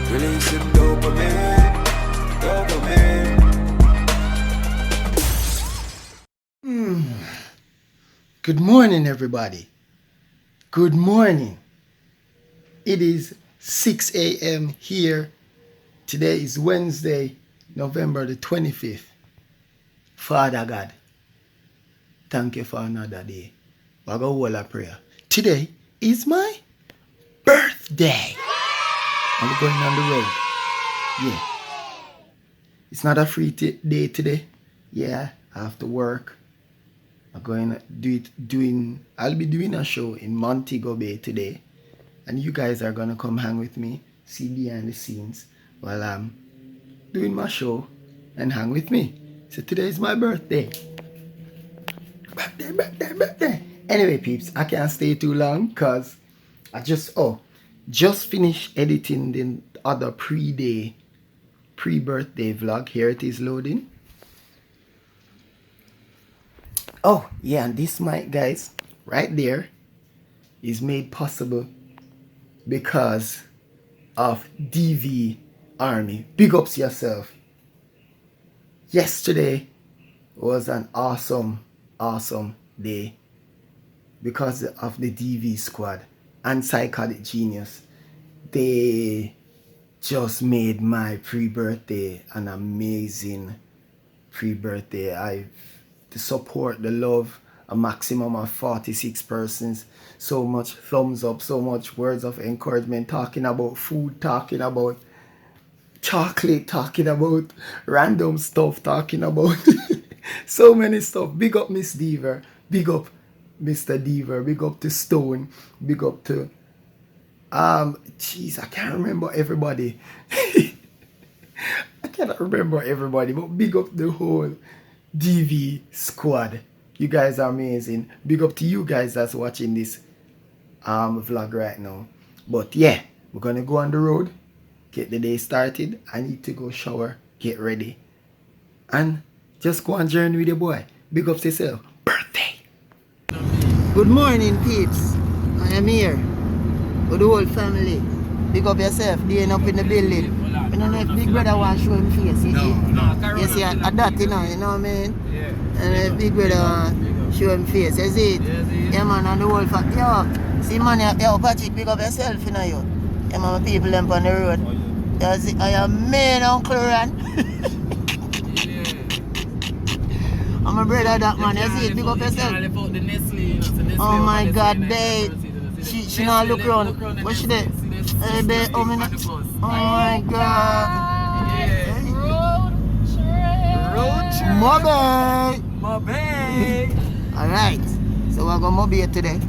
Releasing dopamine. Good morning, everybody. Good morning. It is 6 a.m. here. Today is Wednesday, November the 25th. Father God, thank you for another day. I got hold of prayer. Today is my birthday. I'm going on the road. Yeah. It's not a free day today. Yeah, I have to work. I'm going to I'll be doing a show in Montego Bay today. And you guys are going to come hang with me, see behind the scenes while I'm doing my show and hang with me. So today is my birthday. Birthday. Anyway, peeps, I can't stay too long because I just finished editing the other pre-birthday vlog. Here it is loading. Oh, yeah, and this mic, guys, right there is made possible because of DV Army. Big ups yourself. Yesterday was an awesome day because of the DV squad and Psychotic Genius. They just made my pre-birthday an amazing pre-birthday. The support, the love, a maximum of 46 persons, so much thumbs up, so much words of encouragement, talking about food, talking about chocolate, talking about random stuff, talking about so many stuff. Big up Miss Deaver, big up Mr. Deaver, big up to Stone, big up to I can't remember everybody. I cannot remember everybody, but big up the whole DV squad. You guys are amazing. Big up to you guys that's watching this vlog right now. But yeah, we're gonna go on the road, get the day started. I need to go shower, get ready, and just go on journey with your boy. Big up to yourself. Birthday. Good morning, peeps. I am here with the whole family. Big up yourself, being up in the building. I don't know if Big Brother wants to show him face. You see, at that, you know what I mean? Yeah. And if Big Brother wants to show him face, you see it? Yeah, man, and the whole family. Yo, see, man, yo, Patrick, big up yourself, you know, yo. Yeah, man, people them on the road. You see, I am main Uncle Ran. I'm a brother that, man, you see it? Big up yourself. Oh, my God, babe. She not look around. What she did? Hey, babe, oh my God. RoadTour. Mobay. Alright. So we're going to Mobay today.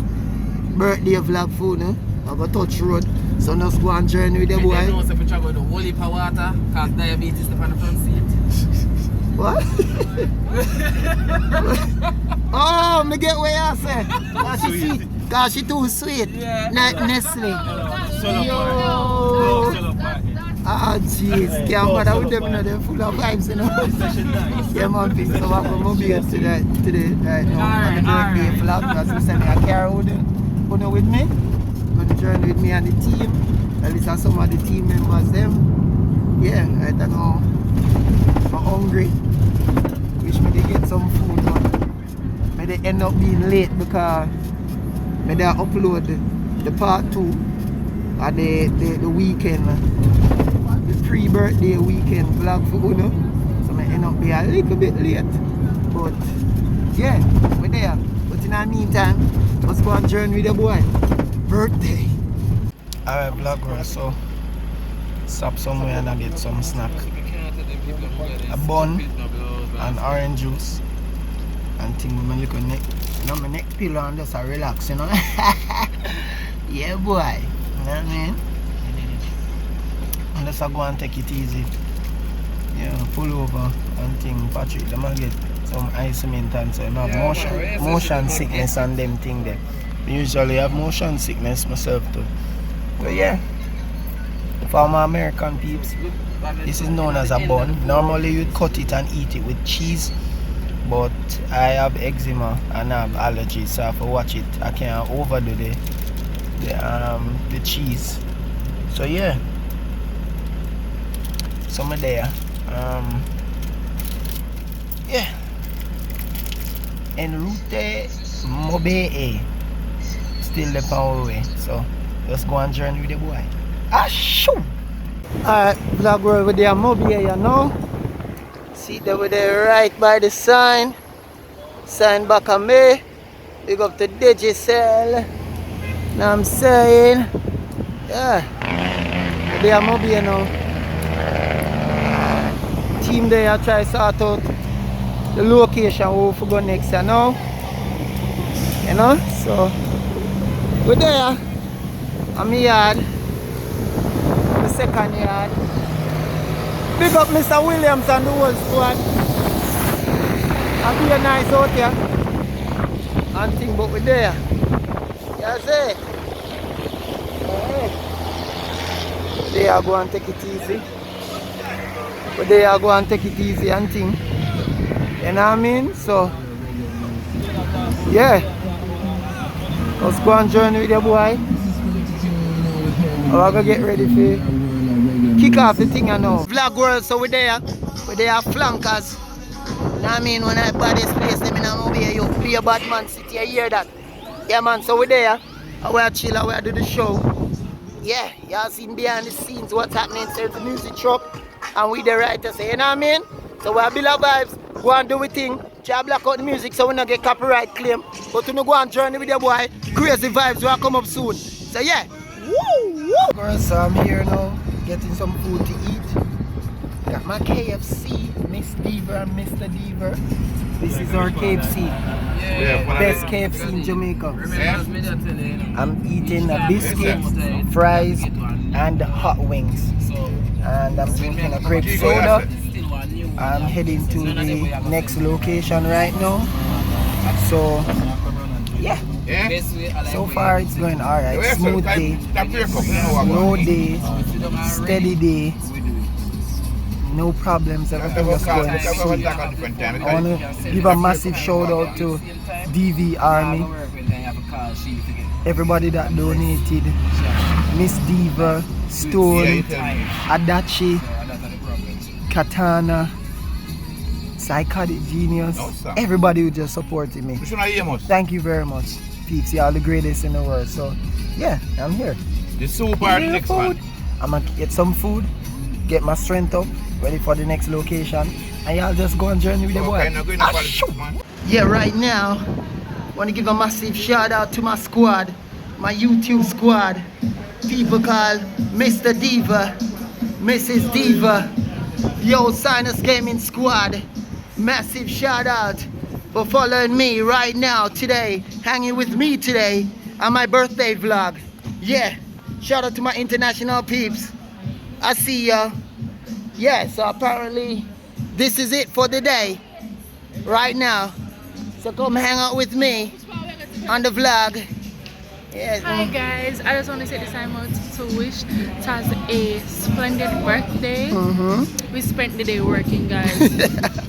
Birthday vlog food, no? We're going to touch road. So let's go on journey with the boy. I don't know if we travel the holy power water because diabetes is on the front seat. What? Oh, me get where you say. Cause she sweet. Cause she too sweet. Yeah. Not Nestle. Yo. Ah, jeez. Can't bother with them, you know, they're full of vibes, you know. Yeah, man, please. So I'm going to be today, right now, on the birthday vlog, because we send me a car with me. Going to journey with me and the team. At least some of the team members, them. Yeah, I don't know. I'm hungry. Wish me they get some food, but may they end up being late because may they upload the part 2 at the weekend, the pre-birthday weekend vlog for Uno. So may end up being a little bit late. But yeah, we're there. But in the meantime, let's go on journey with the boy. Birthday. Alright, vlogger, so stop somewhere and I get some snack. A bun and orange juice and thing with my little neck. You know, my neck pillow and just a relax, you know. Yeah, boy. You know what I mean? And just go and take it easy. Yeah, pull over and thing. Patrick, them will get some ice mint and so you have motion sickness and them thing there. I usually have motion sickness myself too. But yeah, for my American peeps, this is known as a bun. Normally you'd cut it and eat it with cheese, but I have eczema and I have allergies, so I have to watch it. I can't overdo the cheese. So yeah, some of there. Yeah, en route Mobay, still the power way. So let's go on journey with the boy. Ah, shoot! Alright, vlog world with the Mobay, you know. See that we're there right by the sign. Sign back on me. Big up to Digicel. Know what I'm saying? Yeah. They are Mobay now. Team there try sort out the location where we go next, you know. You know? So we're there. I'm yard. The second yard. Big up Mr. Williams and the whole squad. I'll be a nice out here. And thing, but we're there. You see? Alright. They are going to take it easy. But they are going to take it easy and thing. You know what I mean? So, yeah. Let's go on journey with your boy. I'm gonna get ready for kick off the thing, I know. Vlog world, so we're there flankers. You know what I mean? When I buy this place, them in Mobay, you be a bad man city, you hear that? Yeah man, so we're there. And we're chill and we're do the show. Yeah, y'all seen behind the scenes what's happening, there's the music truck. And we the writers, you know what I mean? So we're build our vibes, go and do a thing, try black out the music so we don't get copyright claim. But you know, go on journey with your boy, crazy vibes will come up soon. So yeah. Woo, woo. Girls, so I'm here now, getting some food to eat. Got my KFC, Miss Deaver and Mr. Deaver. This is our KFC. Best KFC in Jamaica. I'm eating a biscuit, fries, and hot wings. And I'm drinking a grape soda. I'm heading to the next location right now. So, yeah. So far it's going alright. Smooth day, slow day, steady day. No problems, everything was going sweet. I want to give a massive shout out to DV Army. Everybody that donated. Miss Diva, Stone, Adachi, Katana, Psychotic Genius. Everybody who just supported me. Thank you very much. Peeps, y'all the greatest in the world. So yeah, I'm here. The super next one. I'm gonna get some food, get my strength up, ready for the next location, and y'all just go on journey with the boy. Yeah, right now, I want to give a massive shout out to my squad, my YouTube squad. People called Mr. Diva, Mrs. Diva, the old Sinus Gaming Squad. Massive shout out for following me right now today, hanging with me today on my birthday vlog. Yeah, shout out to my international peeps. I see ya. Yeah, so apparently this is it for the day right now. So come hang out with me on the vlog. Yes. Hi guys, I just want to take this time out to wish Taz a splendid birthday. We spent the day working, guys. We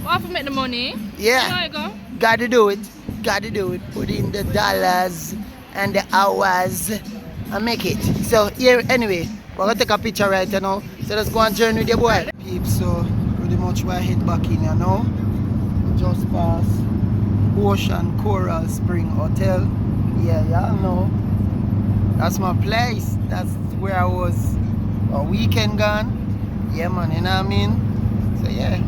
have to make the money. Yeah. There you go. Gotta do it. Gotta do it. Put in the dollars and the hours and make it. So here, anyway, we're gonna take a picture right now. So let's go on journey with your boy. Peeps, so pretty much we're head back in, you know. Just past Ocean Coral Spring Hotel. Yeah, y'all know. That's my place. That's where I was a weekend gone. Yeah man, you know what I mean? So yeah.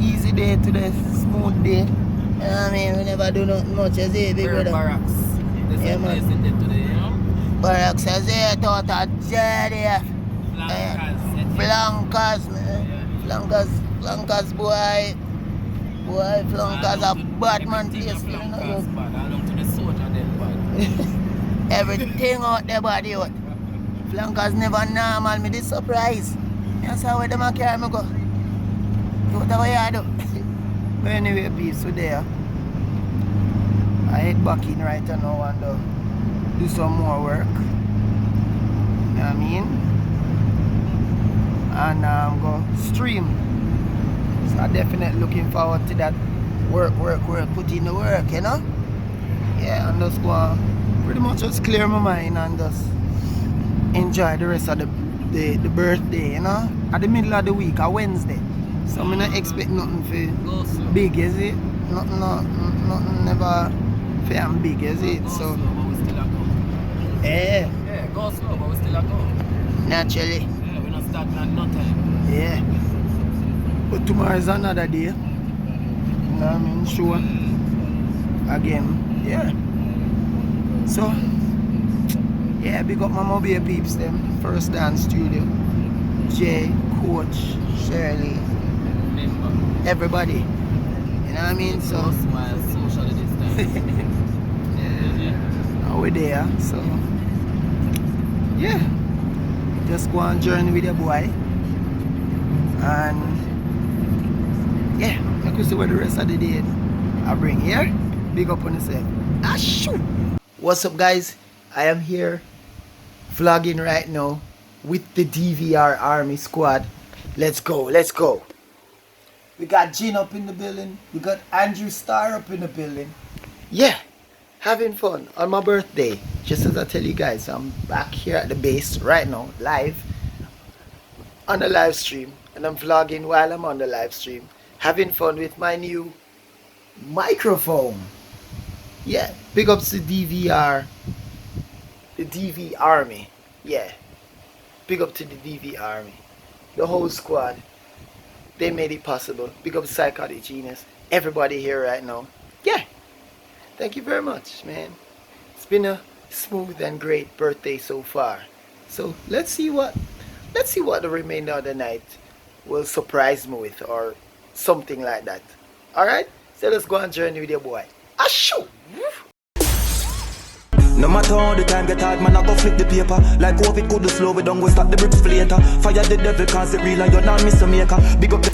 Easy day today, smooth day. You know what I mean? We never do nothing much as it, big brother. Barracks. Yeah man. Today, you know? Barracks as it, out of Jedi. Flankers, man. Flankers boy. Boy, flankers a bad man place. You know? Everything out there body out. Flankers never normal, me this surprise. That's how them a carry me go. Whatever you do. But anyway, peace, we there. I head back in right now and do some more work. You know what I mean? And go stream. So I'm definitely looking forward to that work, put in the work, you know? Yeah, and just go pretty much just clear my mind and just enjoy the rest of the birthday, you know? At the middle of the week, a Wednesday. So I'm not expect nothing for big, is it? Nothing never for I'm big, is it? So yeah, go slow, but we still a go. naturally. Yeah, we're not starting at no time. Yeah. But tomorrow is another day. You know what I mean? Sure. Again. Yeah. So yeah, big up my Mobay peeps them. First Dance Studio. Jay, Coach, Shirley, everybody. You know what I mean? So Smile, socially distance. now we're there. So yeah. Just go on journey with your boy. And yeah, I could see what the rest of the day I bring here. Big up on yourself. Ah, shoot. What's up, guys? I am here vlogging right now with the DVR Army Squad. Let's go, let's go. We got Jin up in the building. We got Andrew Starr up in the building. Yeah, having fun on my birthday. Just as I tell you guys, I'm back here at the base right now, live on the live stream. And I'm vlogging while I'm on the live stream. Having fun with my new microphone. Yeah, big ups to DVR. The DV Army. Yeah. Big up to the DV Army. The whole squad. They made it possible. Big up Psychotic Genius. Everybody here right now. Yeah. Thank you very much, man. It's been a smooth and great birthday so far. So let's see what the remainder of the night will surprise me with, or something like that. Alright? So let's go on journey with your boy. Ah, shoot! No matter how the time get hard, man, I go flip the paper. Like COVID could slow it down, go stop the bricks for later. Fire the devil cause it real and you're not Mr. Maker. Big up the